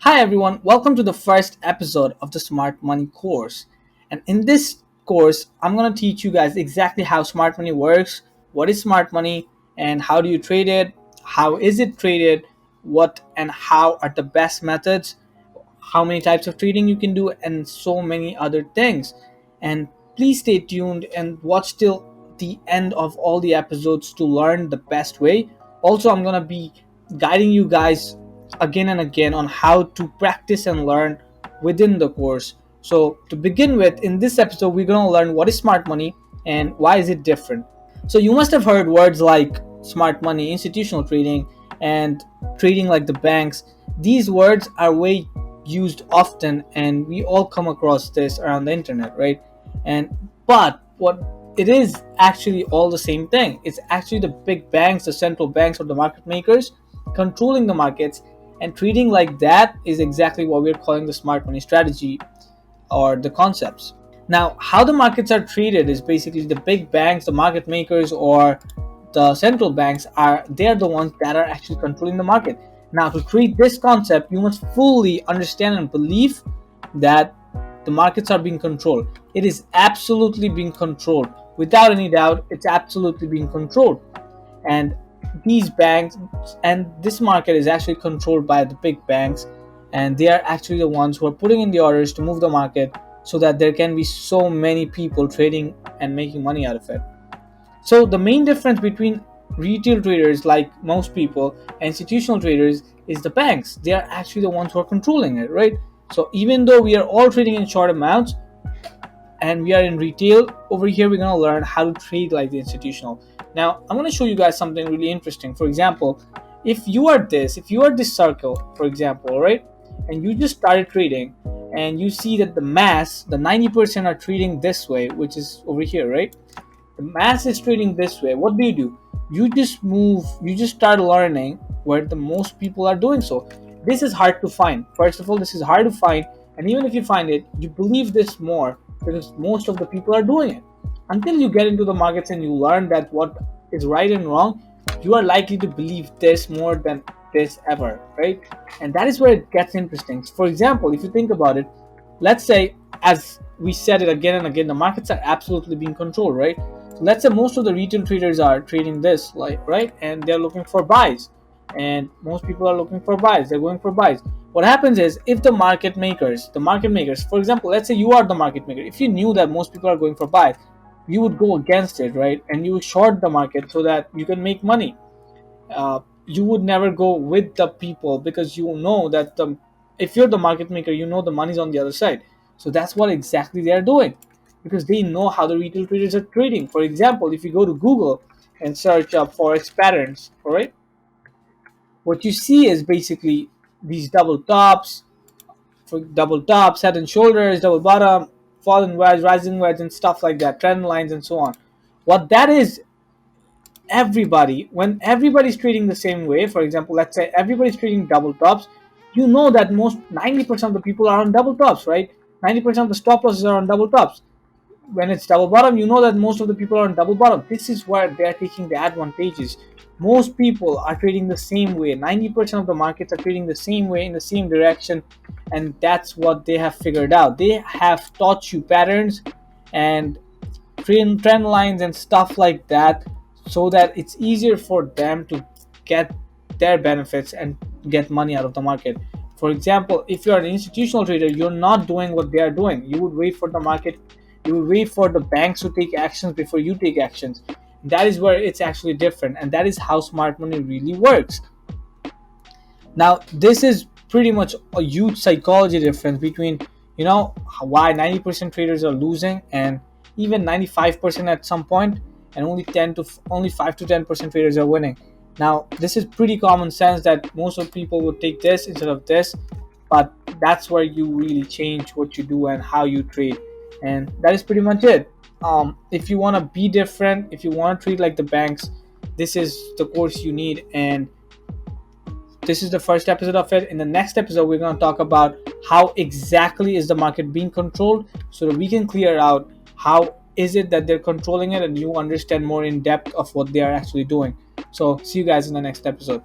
Hi everyone, welcome to the first episode of the Smart Money course. And in this course, I'm going to teach you guys exactly how smart money works, what is smart money, and how do you trade it, how is it traded, what and how are the best methods, how many types of trading you can do, and so many other things. And please stay tuned and watch till the end of all the episodes to learn the best way. Also, I'm going to be guiding you guys again and again on how to practice and learn within the course. So, to begin with, in this episode, we're going to learn what is smart money and why is it different. So, you must have heard words like smart money, institutional trading, and trading like the banks. These words are way used often, and we all come across this around the internet, right? And but what it is actually all the same thing. It's actually the big banks, the central banks, or the market makers controlling the markets, and trading like that is exactly what we're calling the smart money strategy or the concepts. Now, how the markets are traded is basically the big banks, the market makers, or the central banks they're the ones that are actually controlling the market. Now, to treat this concept, you must fully understand and believe that the markets are being controlled. It is absolutely being controlled. Without any doubt, it's absolutely being controlled. And these banks and this market is actually controlled by the big banks, and they are actually the ones who are putting in the orders to move the market so that there can be so many people trading and making money out of it. So the main difference between retail traders like most people and institutional traders is the banks. They are actually the ones who are controlling it, right? So even though we are all trading in short amounts and we are in retail, over here we're going to learn how to trade like the institutional. Now I'm going to show you guys something really interesting. For example, if you are this circle, for example, right, and you just started trading, and you see that the mass, the 90% are trading this way, which is over here, right? The mass is trading this way. What do? You just start learning where the most people are doing so. This is hard to find. First of all, this is hard to find, and even if you find it, you believe this more because most of the people are doing it. Until you get into the markets and you learn that what is right and wrong, you are likely to believe this more than this ever, right? And that is where it gets interesting. For example, if you think about it, let's say, as we said it again and again, the markets are absolutely being controlled, right? So let's say most of the retail traders are trading this, like, right, and they're looking for buys, and most people are looking for buys. They're going for buys. What happens is, if the market makers, for example, let's say you are the market maker, if you knew that most people are going for buys, you would go against it, right? And you would short the market so that you can make money. You would never go with the people because you know that if you're the market maker, you know the money's on the other side. So that's what exactly they are doing because they know how the retail traders are trading. For example, if you go to Google and search up Forex patterns, all right, what you see is basically these double tops, head and shoulders, double bottom, fallen wedge, rising wedge, and stuff like that, trend lines, and so on. What that is, when everybody's trading the same way, for example, let's say everybody's trading double tops, you know that most 90% of the people are on double tops, right? 90% of the stop losses are on double tops. When it's double bottom, you know that most of the people are on double bottom. This is where they're taking the advantages. Most people are trading the same way. 90% of the markets are trading the same way in the same direction, and that's what they have figured out. They have taught you patterns and trend lines and stuff like that so that it's easier for them to get their benefits and get money out of the market. For example, if you're an institutional trader, you're not doing what they are doing. You would wait for the market, you would wait for the banks to take actions before you take actions. That is where it's actually different, and that is how smart money really works. Now, this is pretty much a huge psychology difference between, why 90% traders are losing and even 95% at some point, and only 5 to 10% traders are winning. Now, this is pretty common sense that most of people would take this instead of this, but that's where you really change what you do and how you trade, and that is pretty much it. If you want to be different, if you want to trade like the banks, this is the course you need, and this is the first episode of it. In the next episode, we're going to talk about how exactly is the market being controlled so that we can clear out how is it that they're controlling it, and you understand more in depth of what they are actually doing. So see you guys in the next episode.